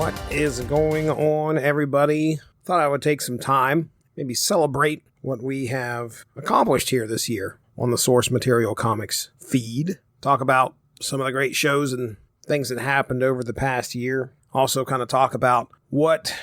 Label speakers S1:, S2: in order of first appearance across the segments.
S1: What is going on, everybody? Thought I would take some time, maybe celebrate what we have accomplished here this year on the Source Material Comics feed. Talk about some of the great shows and things that happened over the past year. Also kind of talk about what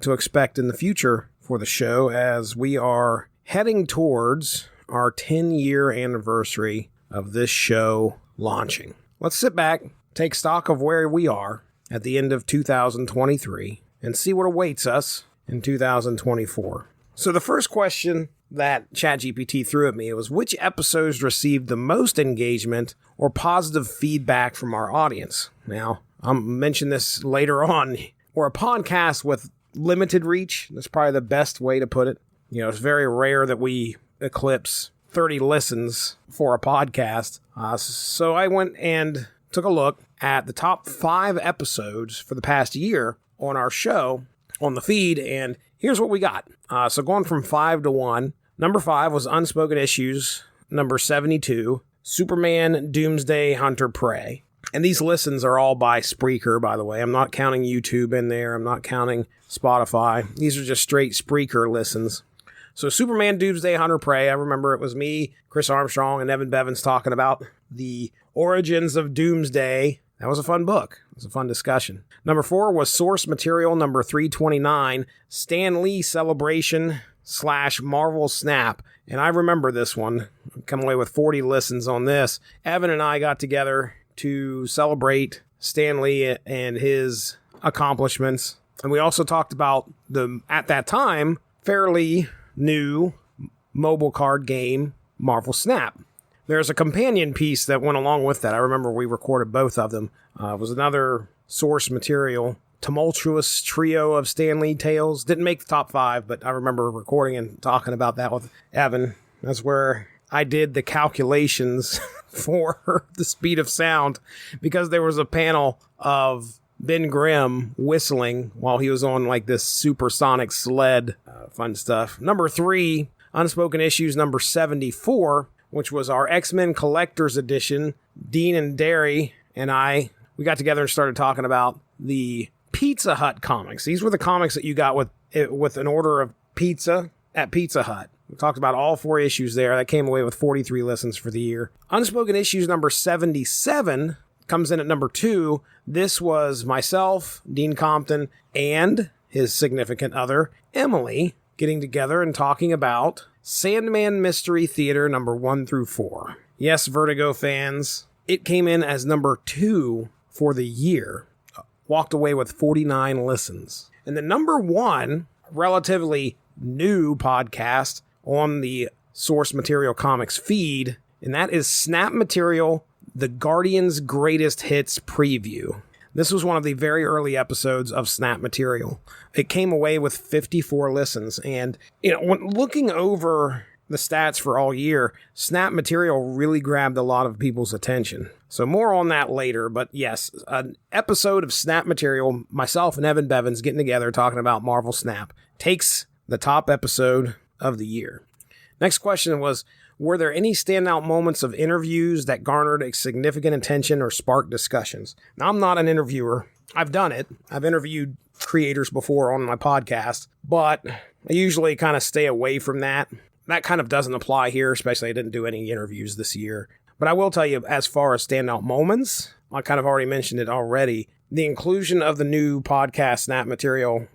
S1: to expect in the future for the show as we are heading towards our 10-year anniversary of this show launching. Let's sit back, take stock of where we are at the end of 2023, and see what awaits us in 2024. So the first question that ChatGPT threw at me was, which episodes received the most engagement or positive feedback from our audience? Now, I'll mention this later on. We're a podcast with limited reach. That's probably the best way to put it. You know, it's very rare that we eclipse 30 listens for a podcast. So I went and took a look at the top 5 episodes for the past year on our show on the feed, and here's what we got. So going from 5 to 1, number 5 was Unspoken Issues, number 72, Superman, Doomsday, Hunter, Prey. And these listens are all by Spreaker, by the way. I'm not counting YouTube in there. I'm not counting Spotify. These are just straight Spreaker listens. So Superman, Doomsday, Hunter, Prey. I remember it was me, Chris Armstrong, and Evan Bevins talking about the origins of Doomsday. That was a fun book. It was a fun discussion. Number 4 was Source Material, number 329, Stan Lee Celebration / Marvel Snap. And I remember this one. Come away with 40 listens on this. Evan and I got together to celebrate Stan Lee and his accomplishments. And we also talked about the, at that time, fairly new mobile card game, Marvel Snap. There's a companion piece that went along with that. I remember we recorded both of them. It was another Source Material, tumultuous trio of Stan Lee tales. Didn't make the top 5, but I remember recording and talking about that with Evan. That's where I did the calculations for the speed of sound, because there was a panel of Ben Grimm whistling while he was on like this supersonic sled. Fun stuff. Number 3, Unspoken Issues number 74, which was our X-Men Collector's Edition. Dean and Derry and we got together and started talking about the Pizza Hut comics. These were the comics that you got with an order of pizza at Pizza Hut. We talked about all 4 issues there. That came away with 43 listens for the year. Unspoken Issues number 77 comes in at number 2. This was myself, Dean Compton, and his significant other, Emily, getting together and talking about Sandman Mystery Theater number 1 through 4. Yes, Vertigo fans, it came in as number 2 for the year. Walked away with 49 listens. And the number 1 relatively new podcast on the Source Material Comics feed, and that is Snap Material, The Guardian's Greatest Hits Preview. This was one of the very early episodes of Snap Material. It came away with 54 listens, and when looking over the stats for all year, Snap Material really grabbed a lot of people's attention. So more on that later, but yes, an episode of Snap Material, myself and Evan Bevins getting together talking about Marvel Snap, takes the top episode of the year. Next question was, were there any standout moments of interviews that garnered a significant attention or sparked discussions? Now, I'm not an interviewer. I've done it. I've interviewed creators before on my podcast, but I usually kind of stay away from that. That kind of doesn't apply here, especially I didn't do any interviews this year. But I will tell you, as far as standout moments, I kind of already mentioned it already. The inclusion of the new podcast Snap Material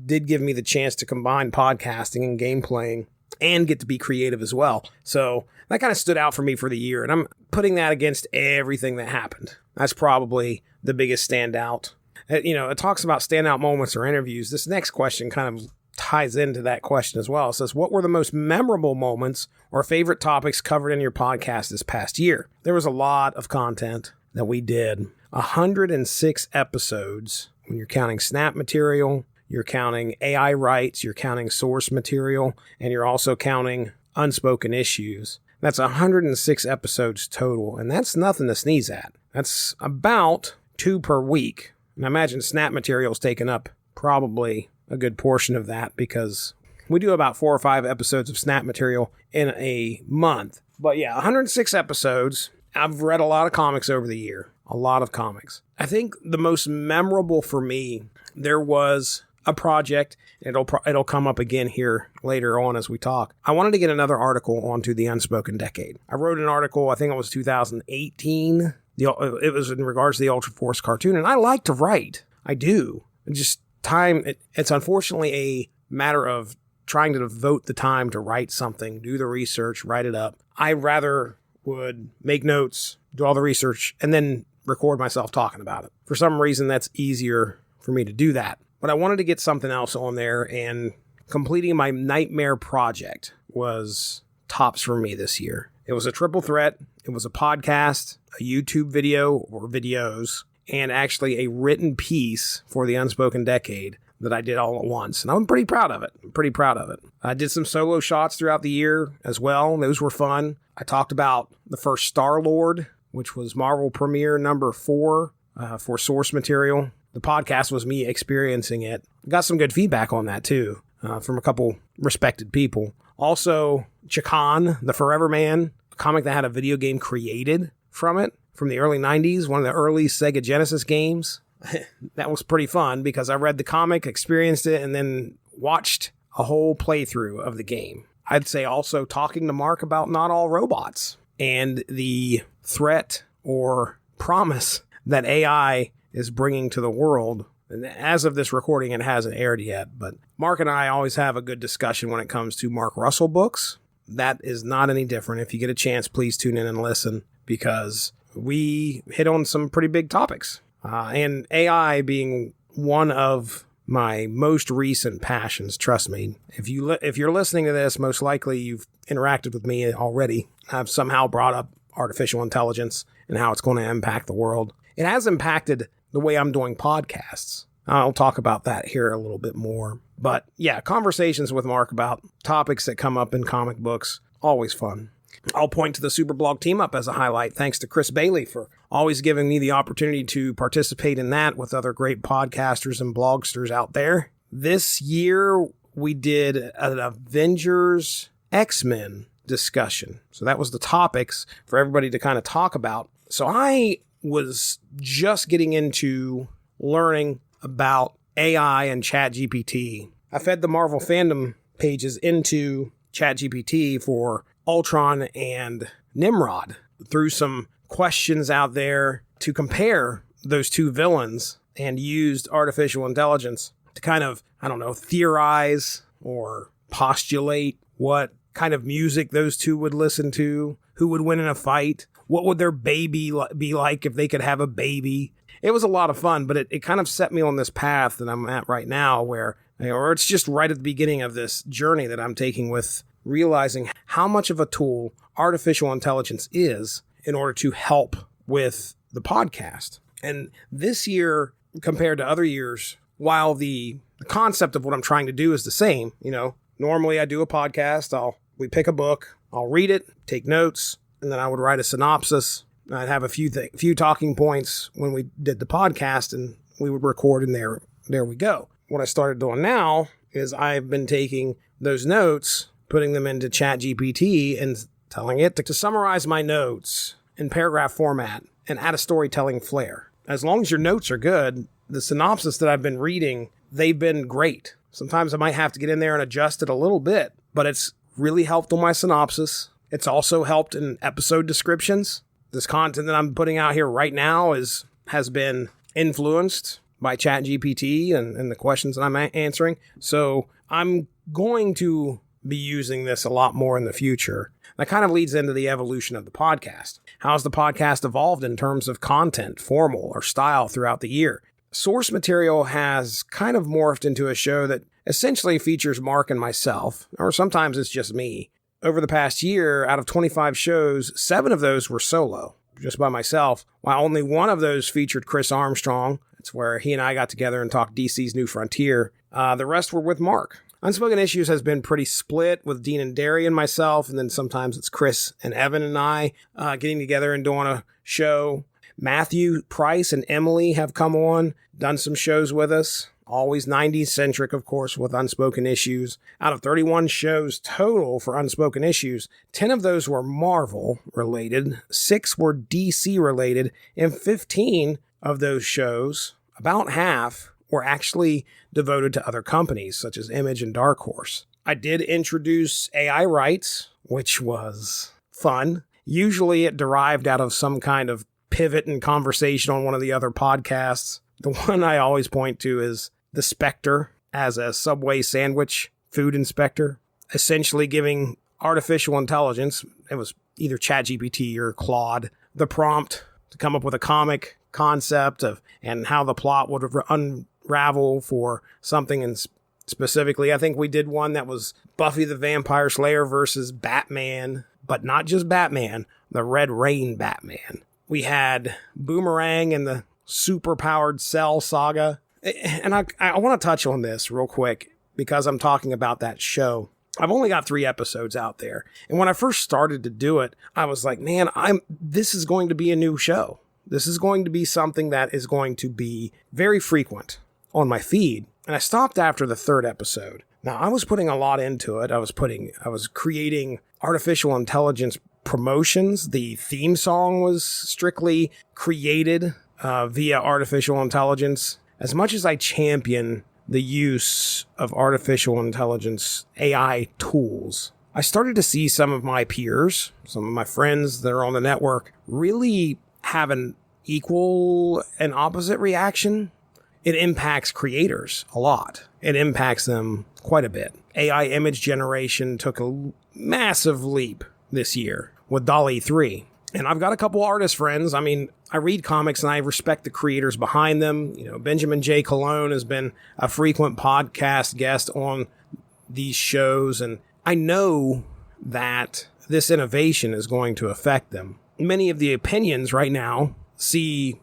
S1: did give me the chance to combine podcasting and game playing and get to be creative as well. So that kind of stood out for me for the year, and I'm putting that against everything that happened. That's probably the biggest standout. It talks about standout moments or interviews. This next question kind of ties into that question as well. It says, what were the most memorable moments or favorite topics covered in your podcast this past year? There was a lot of content that we did. 106 episodes when you're counting Snap Material, you're counting AI Rights, you're counting Source Material, and you're also counting Unspoken Issues. That's 106 episodes total, and that's nothing to sneeze at. That's about 2 per week. And I imagine Snap Material's taken up probably a good portion of that, because we do about 4 or 5 episodes of Snap Material in a month. But yeah, 106 episodes. I've read a lot of comics over the year. A lot of comics. I think the most memorable for me, there was a project. It'll come up again here later on as we talk. I wanted to get another article onto the Unspoken Decade. I wrote an article, I think it was 2018. It was in regards to the Ultra Force cartoon, and I like to write. I do. Just time, it's unfortunately a matter of trying to devote the time to write something, do the research, write it up. I rather would make notes, do all the research, and then record myself talking about it. For some reason, that's easier for me to do that. But I wanted to get something else on there, and completing my nightmare project was tops for me this year. It was a triple threat. It was a podcast, a YouTube video or videos, and actually a written piece for the Unspoken Decade that I did all at once. And I'm pretty proud of it. I did some solo shots throughout the year as well. Those were fun. I talked about the first Star-Lord, which was Marvel Premiere number 4 for source material. The podcast was me experiencing it. Got some good feedback on that too, from a couple respected people. Also, Chakan, the Forever Man, a comic that had a video game created from it from the early 90s, one of the early Sega Genesis games. That was pretty fun because I read the comic, experienced it, and then watched a whole playthrough of the game. I'd say also talking to Mark about Not All Robots and the threat or promise that AI is bringing to the world. And as of this recording, it hasn't aired yet, but Mark and I always have a good discussion when it comes to Mark Russell books. That is not any different. If you get a chance, please tune in and listen because we hit on some pretty big topics. And AI being one of my most recent passions, trust me. If you're listening to this, most likely you've interacted with me already. I've somehow brought up artificial intelligence and how it's going to impact the world. It has impacted the way I'm doing podcasts. I'll talk about that here a little bit more. But yeah, conversations with Mark about topics that come up in comic books, always fun. I'll point to the Superblog Team Up as a highlight, thanks to Chris Bailey for always giving me the opportunity to participate in that with other great podcasters and blogsters out there. This year, we did an Avengers X-Men discussion. So that was the topics for everybody to kind of talk about. So I was just getting into learning about AI and ChatGPT. I fed the Marvel fandom pages into ChatGPT for Ultron and Nimrod, threw some questions out there to compare those two villains and used artificial intelligence to kind of, theorize or postulate what kind of music those two would listen to, who would win in a fight, what would their baby be like if they could have a baby. It was a lot of fun, but it kind of set me on this path that I'm at right now or it's just right at the beginning of this journey that I'm taking with realizing how much of a tool artificial intelligence is in order to help with the podcast. And this year, compared to other years, while the concept of what I'm trying to do is the same, normally I do a podcast, we pick a book, I'll read it, take notes, and then I would write a synopsis. I'd have a few talking points when we did the podcast, and we would record, and there we go. What I started doing now is I've been taking those notes, putting them into ChatGPT and telling it to summarize my notes in paragraph format and add a storytelling flair. As long as your notes are good, the synopsis that I've been reading, they've been great. Sometimes I might have to get in there and adjust it a little bit, but it's really helped on my synopsis. It's also helped in episode descriptions. This content that I'm putting out here right now has been influenced by ChatGPT and the questions that I'm answering. So I'm going to be using this a lot more in the future. That kind of leads into the evolution of the podcast. How's the podcast evolved in terms of content, formal, or style throughout the year? Source material has kind of morphed into a show that essentially features Mark and myself, or sometimes it's just me. Over the past year, out of 25 shows, 7 of those were solo, just by myself, while only one of those featured Chris Armstrong. That's where he and I got together and talked DC's New Frontier. The rest were with Mark. Unspoken Issues has been pretty split with Dean and Derry and myself, and then sometimes it's Chris and Evan and I getting together and doing a show. Matthew, Price, and Emily have come on, done some shows with us. always 90s centric, of course, with Unspoken Issues. Out of 31 shows total for Unspoken Issues, 10 of those were Marvel related, 6 were DC related, and 15 of those shows, about half, were actually devoted to other companies, such as Image and Dark Horse. I did introduce AI rights, which was fun. Usually it derived out of some kind of pivot and conversation on one of the other podcasts. The one I always point to is the Spectre as a Subway sandwich food inspector, essentially giving artificial intelligence, it was either ChatGPT or Claude, the prompt to come up with a comic concept of and how the plot would unravel for something. And specifically, I think we did one that was Buffy the Vampire Slayer versus Batman, but not just Batman, the Red Rain Batman. We had Boomerang and the super-powered Cell saga. And I want to touch on this real quick because I'm talking about that show. I've only got 3 episodes out there. And when I first started to do it, I was like, man, this is going to be a new show. This is going to be something that is going to be very frequent on my feed. And I stopped after the 3rd episode. Now, I was putting a lot into it. I was creating artificial intelligence promotions. The theme song was strictly created via artificial intelligence. As much as I champion the use of artificial intelligence AI tools, I started to see some of my peers, some of my friends that are on the network, really have an equal and opposite reaction. It impacts creators a lot. It impacts them quite a bit. AI image generation took a massive leap this year with DALL-E 3. And I've got a couple artist friends. I mean, I read comics and I respect the creators behind them. You know, Benjamin J. Colon has been a frequent podcast guest on these shows. And I know that this innovation is going to affect them. Many of the opinions right now see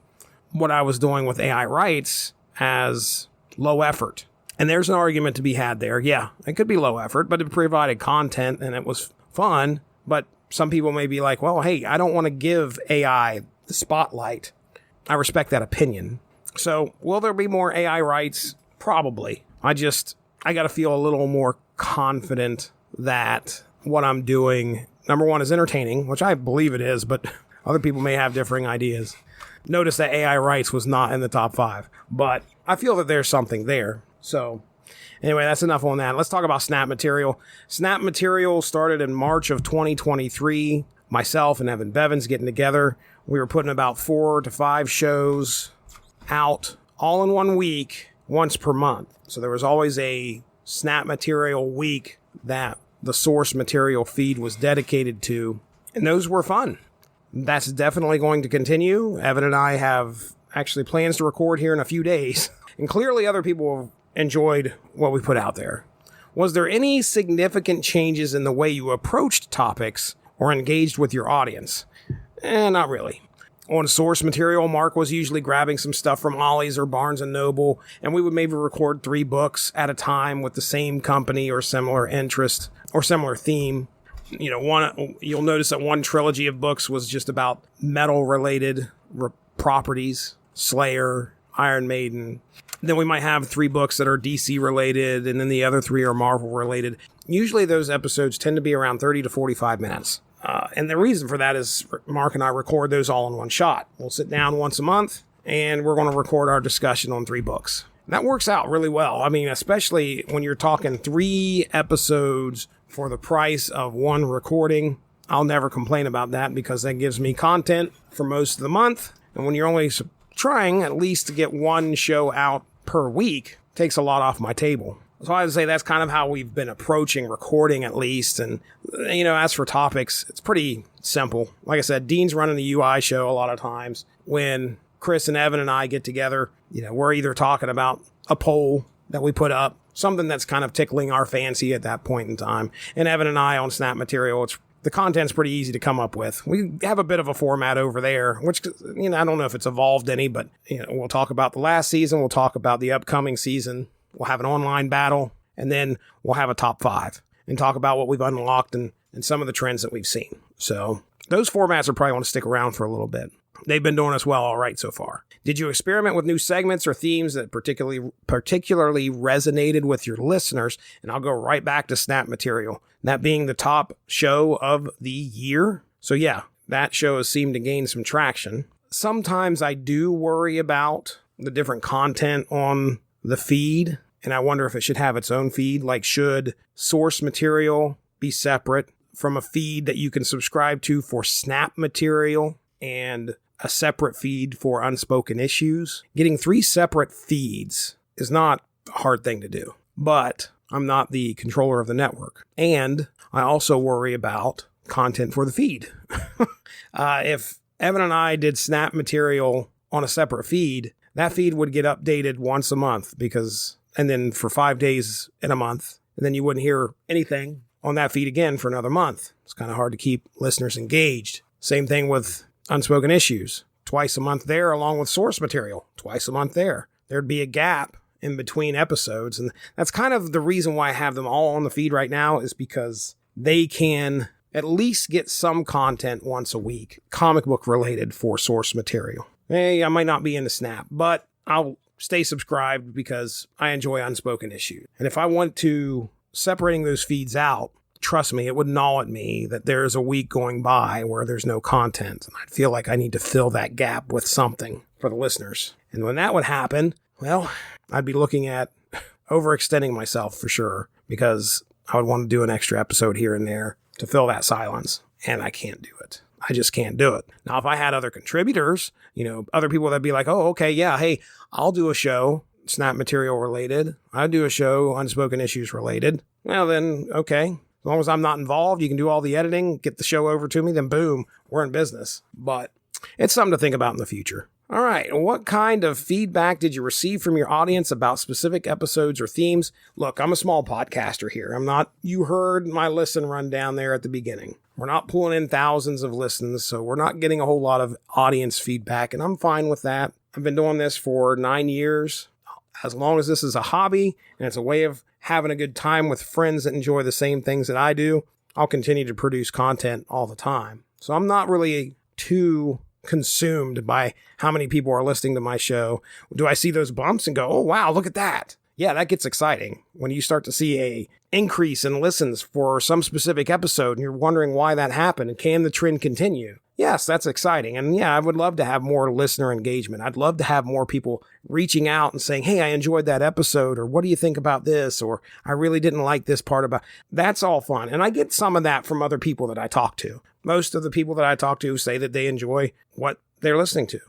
S1: what I was doing with AI rights as low effort. And there's an argument to be had there. Yeah, it could be low effort, but it provided content and it was fun. But some people may be like, well, hey, I don't want to give AI the spotlight. I respect that opinion. So will there be more AI rights? Probably. I got to feel a little more confident that what I'm doing, number one, is entertaining, which I believe it is, but other people may have differing ideas. Notice that AI rights was not in the top 5, but I feel that there's something there. So anyway, that's enough on that. Let's talk about Snap Material. Snap Material started in March of 2023. Myself and Evan Bevins getting together. We were putting about 4 to 5 shows out all in one week, once per month. So there was always a Snap Material week that the source material feed was dedicated to. And those were fun. That's definitely going to continue. Evan and I have actually plans to record here in a few days. And clearly other people have enjoyed what we put out there. Was there any significant changes in the way you approached topics or engaged with your audience? Not really. On source material, Mark was usually grabbing some stuff from Ollie's or Barnes & Noble, and we would maybe record 3 books at a time with the same company or similar interest or similar theme. You know, you'll notice that one trilogy of books was just about metal-related properties, Slayer, Iron Maiden. Then we might have 3 books that are DC-related, and then the other 3 are Marvel-related. Usually those episodes tend to be around 30 to 45 minutes. And the reason for that is Mark and I record those all in one shot. We'll sit down once a month, and we're going to record our discussion on 3 books. That works out really well. I mean, especially when you're talking 3 episodes for the price of 1 recording. I'll never complain about that because that gives me content for most of the month. And when you're only trying at least to get 1 show out per week, it takes a lot off my table. So I would say that's kind of how we've been approaching recording at least. And, you know, as for topics, it's pretty simple. Like I said, Dean's running the UI show a lot of times. When Chris and Evan and I get together, you know, we're either talking about a poll that we put up, something that's kind of tickling our fancy at that point in time. And Evan and I on Snap Material, the content's pretty easy to come up with. We have a bit of a format over there, which, you know, I don't know if it's evolved any, but, you know, we'll talk about the last season. We'll talk about the upcoming season. We'll have an online battle, and then we'll have a top 5 and talk about what we've unlocked and some of the trends that we've seen. So Those formats are probably want to stick around for a little bit. They've been doing us well all right so far. Did you experiment with new segments or themes that particularly resonated with your listeners? And I'll go right back to Snap Material, that being the top show of the year. So yeah, that show has seemed to gain some traction. Sometimes I do worry about the different content on the feed, and I wonder if it should have its own feed. Like, should source material be separate from a feed that you can subscribe to for Snap Material and a separate feed for Unspoken Issues? Getting 3 separate feeds is not a hard thing to do, but I'm not the controller of the network. And I also worry about content for the feed. If Evan and I did Snap Material on a separate feed, that feed would get updated once a month and then for 5 days in a month, and then you wouldn't hear anything on that feed again for another month. It's kind of hard to keep listeners engaged. Same thing with Unspoken Issues. Twice a month there, along with source material. Twice a month there. There'd be a gap in between episodes. And that's kind of the reason why I have them all on the feed right now, is because they can at least get some content once a week, comic book related, for source material. Hey, I might not be into Snap, but I'll stay subscribed because I enjoy Unspoken Issues. And if I want to separating those feeds out, trust me, it would gnaw at me that there's a week going by where there's no content. And I'd feel like I need to fill that gap with something for the listeners. And when that would happen, well, I'd be looking at overextending myself for sure, because I would want to do an extra episode here and there to fill that silence. And I can't do it. I just can't do it. Now, if I had other contributors, other people that'd be like, oh, okay, yeah, hey, I'll do a show Snap Material related. I'll do a show Unspoken Issues related. Well, then, okay. As long as I'm not involved, you can do all the editing, get the show over to me, then boom, we're in business. But it's something to think about in the future. All right, what kind of feedback did you receive from your audience about specific episodes or themes? Look, I'm a small podcaster here. You heard my listen run down there at the beginning. We're not pulling in thousands of listens, so we're not getting a whole lot of audience feedback, and I'm fine with that. I've been doing this for 9 years. As long as this is a hobby and it's a way of having a good time with friends that enjoy the same things that I do, I'll continue to produce content all the time. So I'm not really too consumed by how many people are listening to my show. Do I see those bumps and go, oh, wow, look at that? Yeah, that gets exciting when you start to see a increase in listens for some specific episode and you're wondering why that happened and can the trend continue? Yes, that's exciting. And yeah, I would love to have more listener engagement. I'd love to have more people reaching out and saying, hey, I enjoyed that episode, or what do you think about this? Or I really didn't like this part about. That's all fun. And I get some of that from other people that I talk to. Most of the people that I talk to say that they enjoy what they're listening to.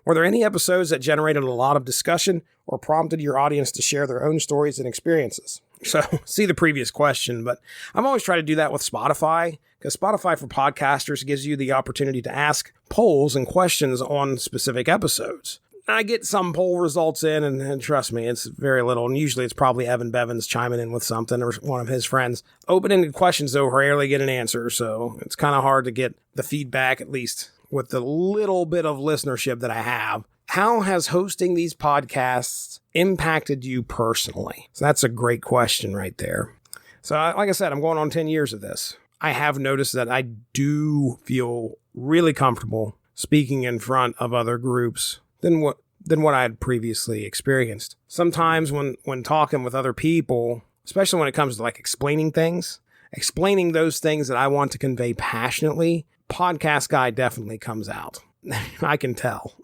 S1: Were there any episodes that generated a lot of discussion or prompted your audience to share their own stories and experiences? So see the previous question, but I've always tried to do that with Spotify, because Spotify for podcasters gives you the opportunity to ask polls and questions on specific episodes. I get some poll results in, and trust me, it's very little. And usually it's probably Evan Bevins chiming in with something, or one of his friends. Open-ended questions, though, rarely get an answer. So it's kind of hard to get the feedback, at least with the little bit of listenership that I have. How has hosting these podcasts impacted you personally? So that's a great question right there. So like I said, I'm going on 10 years of this. I have noticed that I do feel really comfortable speaking in front of other groups than what I had previously experienced. Sometimes when talking with other people, especially when it comes to like explaining those things that I want to convey passionately, podcast guy definitely comes out. I can tell.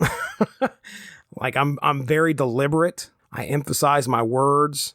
S1: Like I'm very deliberate. I emphasize my words.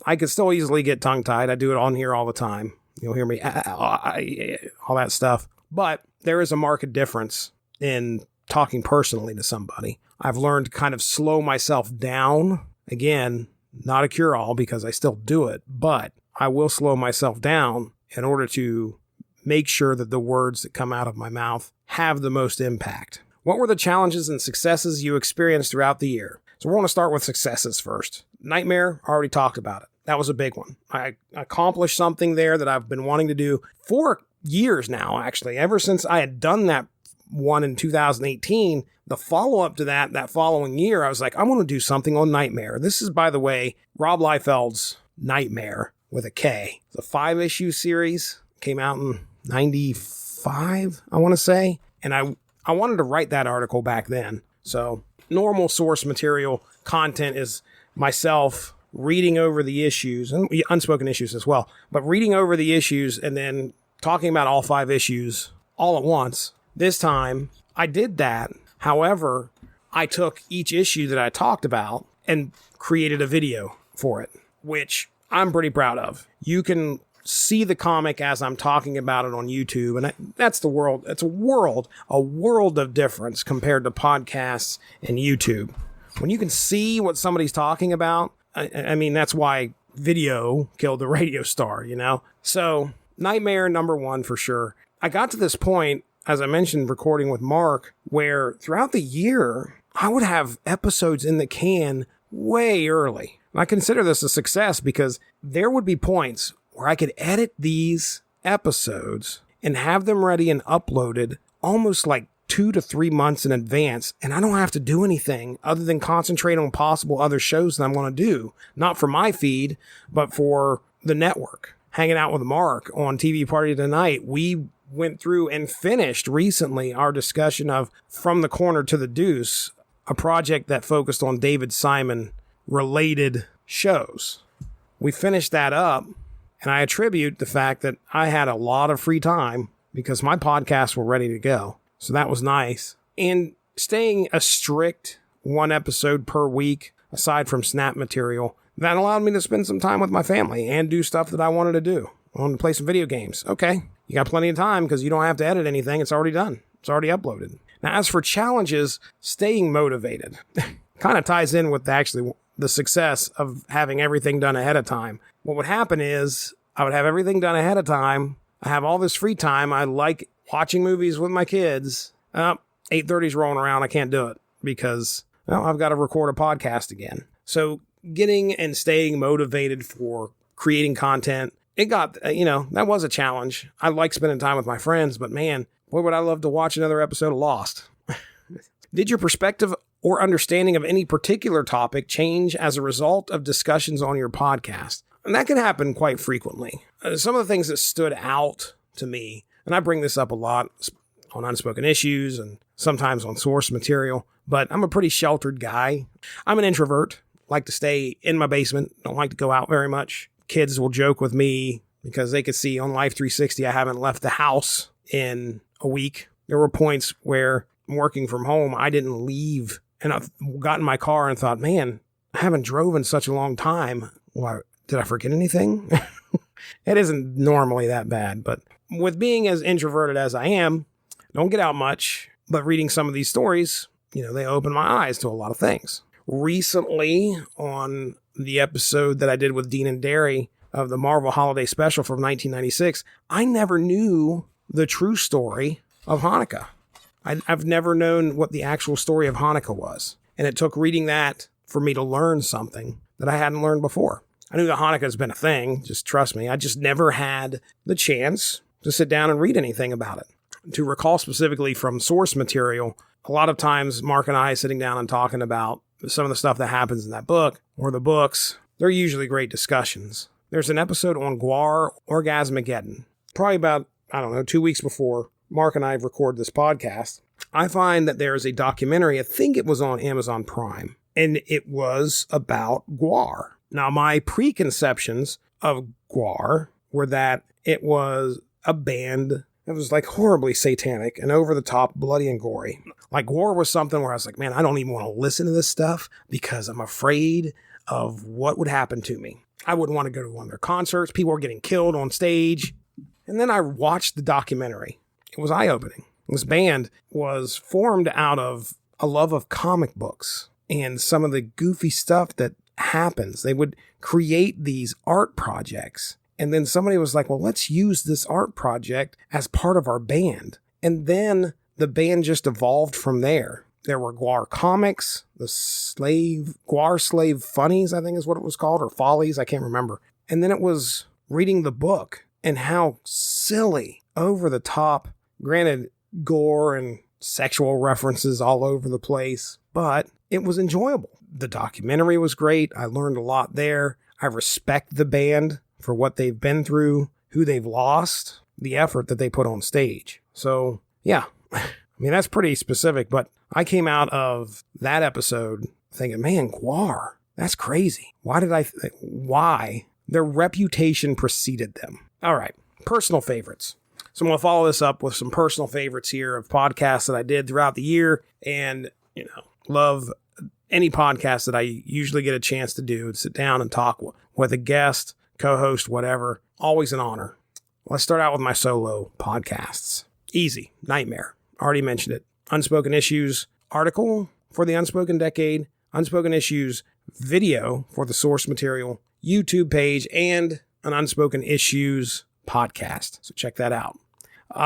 S1: I could still easily get tongue-tied. I do it on here all the time. You'll hear me, all that stuff. But there is a marked difference in talking personally to somebody. I've learned to kind of slow myself down. Again, not a cure-all because I still do it, but I will slow myself down in order to make sure that the words that come out of my mouth have the most impact. What were the challenges and successes you experienced throughout the year? So we're going to start with successes first. Nightmare, already talked about it. That was a big one. I accomplished something there that I've been wanting to do for years now, actually. Ever since I had done that one in 2018, the follow-up to that following year, I was like, I want to do something on Nightmare. This is, by the way, Rob Liefeld's Nightmare with a K. It's a 5-issue series. Came out in 95, 5, I want to say. And I wanted to write that article back then. So normal source material content is myself reading over the issues, and unspoken issues as well, but reading over the issues and then talking about all 5 issues all at once. This time I did that. However, I took each issue that I talked about and created a video for it, which I'm pretty proud of. You can see the comic as I'm talking about it on YouTube, and that's the world. It's a world of difference compared to podcasts and YouTube. When you can see what somebody's talking about, I mean, that's why video killed the radio star, you know? So nightmare number 1 for sure. I got to this point, as I mentioned, recording with Mark, where throughout the year, I would have episodes in the can way early. And I consider this a success because there would be points where I could edit these episodes and have them ready and uploaded almost like 2 to 3 months in advance, and I don't have to do anything other than concentrate on possible other shows that I'm going to do, not for my feed, but for the network. Hanging out with Mark on TV Party Tonight, we went through and finished recently our discussion of From the Corner to the Deuce, a project that focused on David Simon related shows. We finished that up, and I attribute the fact that I had a lot of free time because my podcasts were ready to go. So that was nice. And staying a strict 1 episode per week, aside from snap material, that allowed me to spend some time with my family and do stuff that I wanted to do. I wanted to play some video games. Okay, you got plenty of time because you don't have to edit anything. It's already done. It's already uploaded. Now, as for challenges, staying motivated kind of ties in with actually the success of having everything done ahead of time. What would happen is I would have everything done ahead of time. I have all this free time. I like watching movies with my kids. 8:30's rolling around. I can't do it because I've got to record a podcast again. So getting and staying motivated for creating content, it got, that was a challenge. I like spending time with my friends, but man, boy, would I love to watch another episode of Lost. Did your perspective or understanding of any particular topic change as a result of discussions on your podcast? And that can happen quite frequently. Some of the things that stood out to me, and I bring this up a lot on Unspoken Issues and sometimes on source material, but I'm a pretty sheltered guy. I'm an introvert, like to stay in my basement, don't like to go out very much. Kids will joke with me because they could see on Life 360 I haven't left the house in a week. There were points where I'm working from home, I didn't leave, and I've got in my car and thought, man, I haven't drove in such a long time. Why, did I forget anything? It isn't normally that bad, but with being as introverted as I am, don't get out much, but reading some of these stories, they open my eyes to a lot of things. Recently, on the episode that I did with Dean and Derry of the Marvel Holiday Special from 1996, I never knew the true story of Hanukkah. I've never known what the actual story of Hanukkah was. And it took reading that for me to learn something that I hadn't learned before. I knew that Hanukkah's been a thing, just trust me. I just never had the chance to sit down and read anything about it. To recall specifically from source material, a lot of times Mark and I sitting down and talking about some of the stuff that happens in that book or the books, they're usually great discussions. There's an episode on Gwar Orgasmageddon, probably about, 2 weeks before Mark and I record this podcast. I find that there is a documentary, I think it was on Amazon Prime, and it was about Gwar. Now, my preconceptions of Gwar were that it was a band that was like horribly satanic and over the top, bloody and gory. Like Gwar was something where I was like, man, I don't even want to listen to this stuff because I'm afraid of what would happen to me. I wouldn't want to go to one of their concerts. People were getting killed on stage. And then I watched the documentary. It was eye-opening. This band was formed out of a love of comic books and some of the goofy stuff that happens. They would create these art projects. And then somebody was like, well, let's use this art project as part of our band. And then the band just evolved from there. There were Gwar comics, the Gwar Slave Funnies, I think is what it was called, or Follies, I can't remember. And then it was reading the book and how silly, over the top, granted, gore and sexual references all over the place, but it was enjoyable. The documentary was great. I learned a lot there. I respect the band for what they've been through, who they've lost, the effort that they put on stage. So, yeah, I mean, that's pretty specific, but I came out of that episode thinking, man, Gwar, that's crazy. Why? Their reputation preceded them. All right, personal favorites. So I'm going to follow this up with some personal favorites here of podcasts that I did throughout the year, and, love any podcast that I usually get a chance to do, to sit down and talk with a guest, co-host, whatever. Always an honor. Let's start out with my solo podcasts. Easy. Nightmare. Already mentioned it. Unspoken Issues article for the Unspoken Decade. Unspoken Issues video for the source material YouTube page, and an Unspoken Issues podcast. So check that out.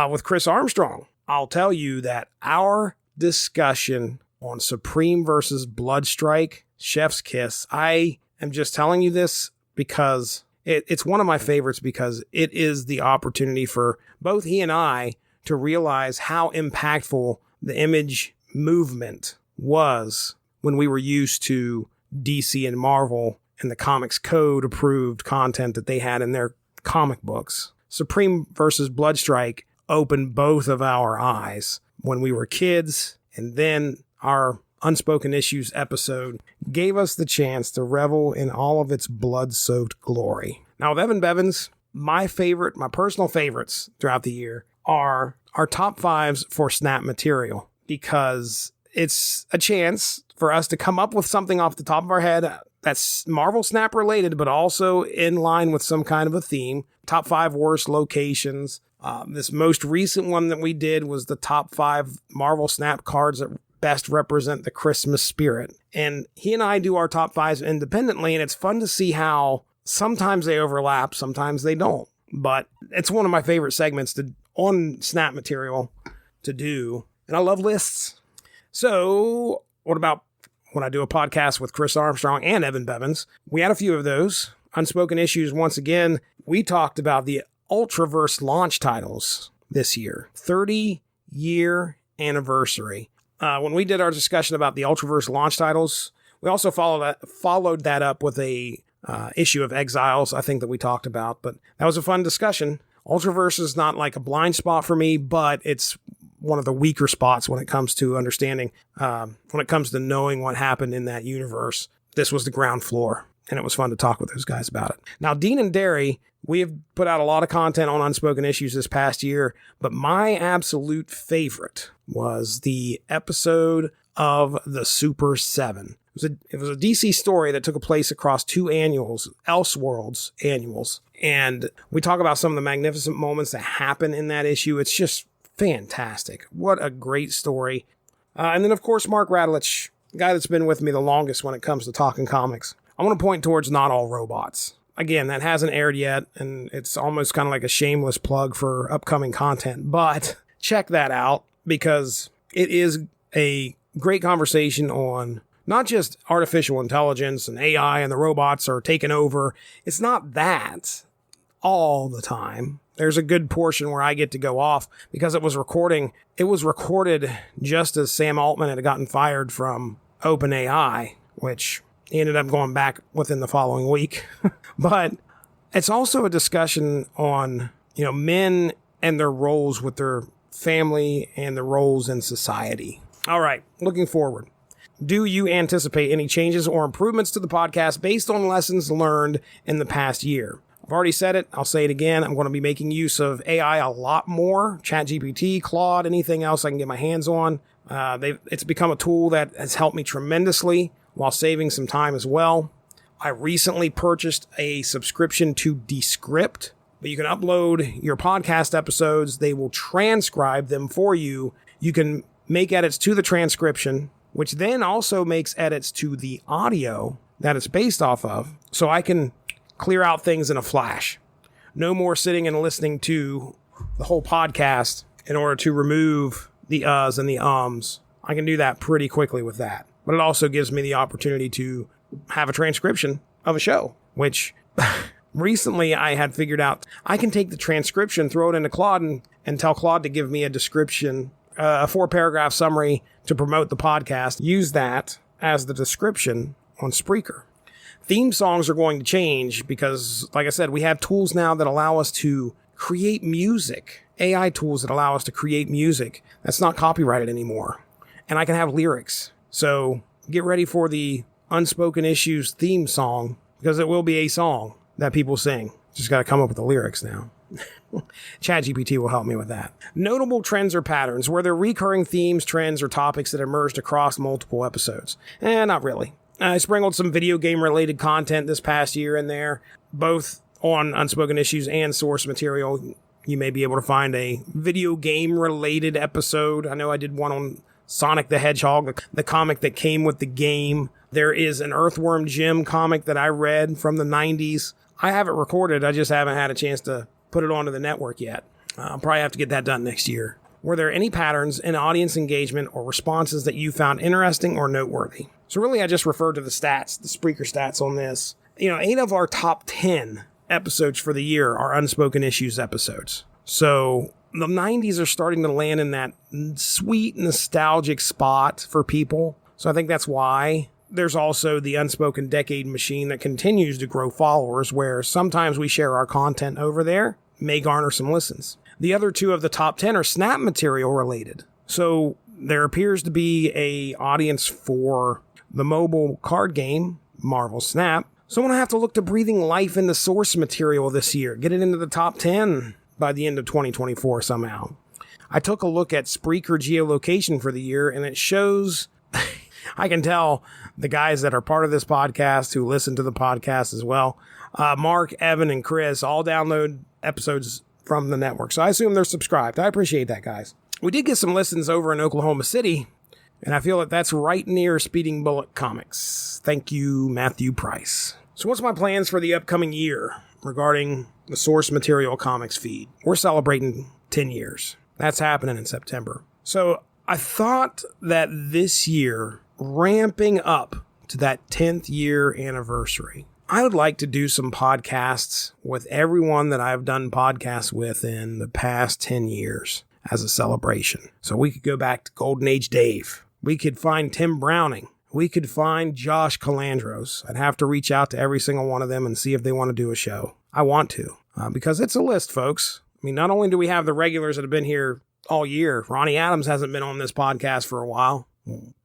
S1: With Chris Armstrong, I'll tell you that our discussion on Supreme versus Bloodstrike, Chef's Kiss, I am just telling you this because it's one of my favorites, because it is the opportunity for both he and I to realize how impactful the Image movement was when we were used to DC and Marvel and the Comics Code approved content that they had in their comic books. Supreme versus Bloodstrike opened both of our eyes when we were kids, and then our Unspoken Issues episode gave us the chance to revel in all of its blood-soaked glory. Now, with Evan Bevins, my personal favorites throughout the year are our top fives for Snap material, because it's a chance for us to come up with something off the top of our head that's Marvel Snap related, but also in line with some kind of a theme. Top 5 worst locations. This most recent one that we did was the top 5 Marvel Snap cards that best represent the Christmas spirit. And he and I do our top 5s independently, and it's fun to see how sometimes they overlap, sometimes they don't. But it's one of my favorite segments on Snap material to do. And I love lists. So what about when I do a podcast with Chris Armstrong and Evan Bevins? We had a few of those. Unspoken Issues, once again, we talked about the Ultraverse launch titles this year. 30-year anniversary. When we did our discussion about the Ultraverse launch titles, we also followed that up with a issue of Exiles, I think, that we talked about. But that was a fun discussion. Ultraverse is not like a blind spot for me, but it's one of the weaker spots when it comes to understanding, when it comes to knowing what happened in that universe. This was the ground floor, and it was fun to talk with those guys about it. Now, Dean and Derry, we have put out a lot of content on Unspoken Issues this past year, but my absolute favorite was the episode of the Super 7. It was a DC story that took place across 2 annuals, Elseworlds annuals, and we talk about some of the magnificent moments that happen in that issue. It's just fantastic. What a great story. And then, of course, Mark Radulich, the guy that's been with me the longest when it comes to talking comics. I want to point towards Not All Robots. Again, that hasn't aired yet, and it's almost kind of like a shameless plug for upcoming content, but check that out, because it is a great conversation on not just artificial intelligence and AI and the robots are taking over. It's not that all the time. There's a good portion where I get to go off because it was recorded just as Sam Altman had gotten fired from OpenAI, which he ended up going back within the following week. But it's also a discussion on, men and their roles with their family and their roles in society. All right, looking forward. Do you anticipate any changes or improvements to the podcast based on lessons learned in the past year? I've already said it. I'll say it again. I'm going to be making use of AI a lot more. ChatGPT, Claude, anything else I can get my hands on. It's become a tool that has helped me tremendously while saving some time as well. I recently purchased a subscription to Descript, but you can upload your podcast episodes. They will transcribe them for you. You can make edits to the transcription, which then also makes edits to the audio that it's based off of. So I can clear out things in a flash. No more sitting and listening to the whole podcast in order to remove the uhs and the ums. I can do that pretty quickly with that. But it also gives me the opportunity to have a transcription of a show, which recently I had figured out I can take the transcription, throw it into Claude, and tell Claude to give me a description, a 4-paragraph summary to promote the podcast. Use that as the description on Spreaker. Theme songs are going to change because, like I said, we have tools now that allow us to create music AI tools that allow us to create music that's not copyrighted anymore. And I can have lyrics. So get ready for the Unspoken Issues theme song, because it will be a song that people sing. Just got to come up with the lyrics now. ChatGPT will help me with that. Notable trends or patterns. Were there recurring themes, trends, or topics that emerged across multiple episodes? Not really. I sprinkled some video game related content this past year in there, both on Unspoken Issues and source material. You may be able to find a video game related episode. I know I did one on Sonic the Hedgehog, the comic that came with the game. There is an Earthworm Jim comic that I read from the 90s. I have it recorded. I just haven't had a chance to put it onto the network yet. I'll probably have to get that done next year. Were there any patterns in audience engagement or responses that you found interesting or noteworthy? So really, I just referred to the stats, the Spreaker stats on this. 8 of our top 10 episodes for the year are Unspoken Issues episodes. So the 90s are starting to land in that sweet, nostalgic spot for people. So I think that's why. There's also the Unspoken Decade Machine that continues to grow followers, where sometimes we share our content over there, may garner some listens. The other 2 of the top 10 are Snap material related. So there appears to be a audience for the mobile card game, Marvel Snap. So I'm going to have to look to breathing life into source material this year, get it into the top 10 by the end of 2024 somehow. I took a look at Spreaker geolocation for the year, and it shows, I can tell the guys that are part of this podcast who listen to the podcast as well, Mark, Evan, and Chris all download episodes from the network. So I assume they're subscribed. I appreciate that, guys. We did get some listens over in Oklahoma City, and I feel that that's right near Speeding Bullet Comics. Thank you, Matthew Price. So what's my plans for the upcoming year regarding the source material comics feed? We're celebrating 10 years. That's happening in September. So I thought that this year, ramping up to that 10th year anniversary, I would like to do some podcasts with everyone that I've done podcasts with in the past 10 years as a celebration. So we could go back to Golden Age Dave. We could find Tim Browning. We could find Josh Calandros. I'd have to reach out to every single one of them and see if they want to do a show. I want to, because it's a list, folks. I mean, not only do we have the regulars that have been here all year, Ronnie Adams hasn't been on this podcast for a while.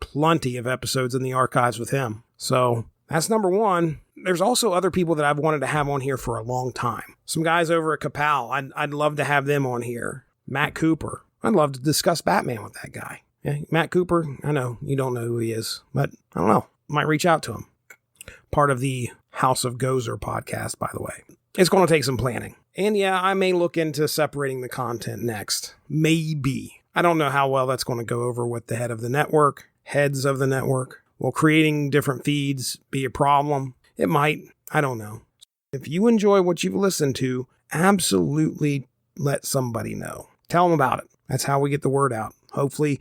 S1: Plenty of episodes in the archives with him. So that's number one. There's also other people that I've wanted to have on here for a long time. Some guys over at Kapow, I'd love to have them on here. Matt Cooper. I'd love to discuss Batman with that guy. Yeah, Matt Cooper, I know you don't know who he is, but I don't know. Might reach out to him. Part of the House of Gozer podcast, by the way. It's going to take some planning. And yeah, I may look into separating the content next. Maybe. I don't know how well that's going to go over with the heads of the network. Will creating different feeds be a problem? It might. I don't know. If you enjoy what you've listened to, absolutely let somebody know. Tell them about it. That's how we get the word out. Hopefully,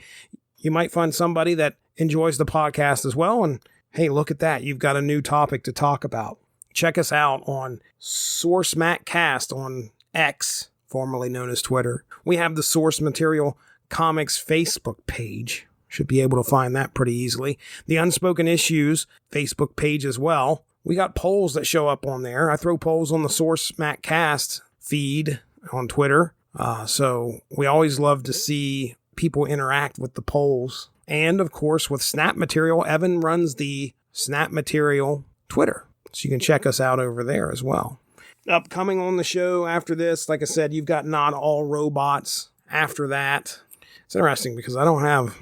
S1: you might find somebody that enjoys the podcast as well. And hey, look at that. You've got a new topic to talk about. Check us out on Source Matt Cast on X, formerly known as Twitter. We have the Source Material Comics Facebook page. Should be able to find that pretty easily. The Unspoken Issues Facebook page as well. We got polls that show up on there. I throw polls on the Source Matt Cast feed on Twitter. So we always love to see people interact with the polls. And of course, with Snap Material, Evan runs the Snap Material Twitter. So you can check us out over there as well. Upcoming on the show after this, like I said, you've got Not All Robots after that. It's interesting because I don't have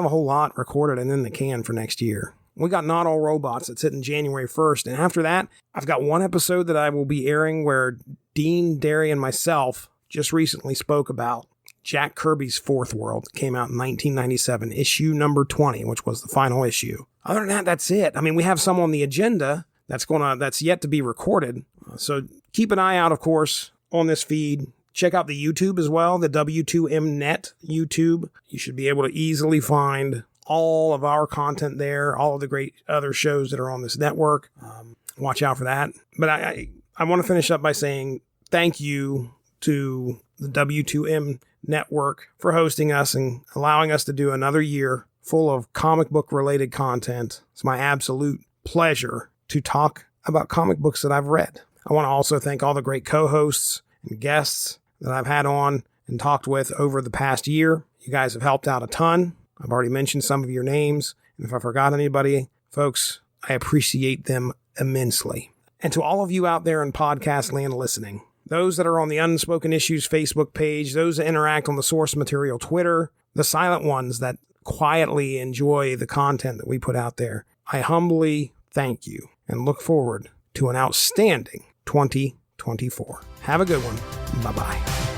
S1: a whole lot recorded and in the can for next year. We got Not All Robots that's hitting January 1st. And after that, I've got one episode that I will be airing where Dean, Derry, and myself just recently spoke about Jack Kirby's Fourth World. It came out in 1997, issue number 20, which was the final issue. Other than that, that's it. I mean, we have some on the agenda that's yet to be recorded. So keep an eye out, of course, on this feed. Check out the YouTube as well, the W2Mnet YouTube. You should be able to easily find all of our content there, all of the great other shows that are on this network. Watch out for that. But I want to finish up by saying thank you to the W2M network for hosting us and allowing us to do another year full of comic book related content. It's my absolute pleasure to talk about comic books that I've read. I want to also thank all the great co-hosts and guests that I've had on and talked with over the past year. You guys have helped out a ton. I've already mentioned some of your names. And if I forgot anybody, folks, I appreciate them immensely. And to all of you out there in podcast land listening, those that are on the Unspoken Issues Facebook page, those that interact on the source material Twitter, the silent ones that quietly enjoy the content that we put out there, I humbly thank you and look forward to an outstanding 2024. Have a good one. Bye-bye.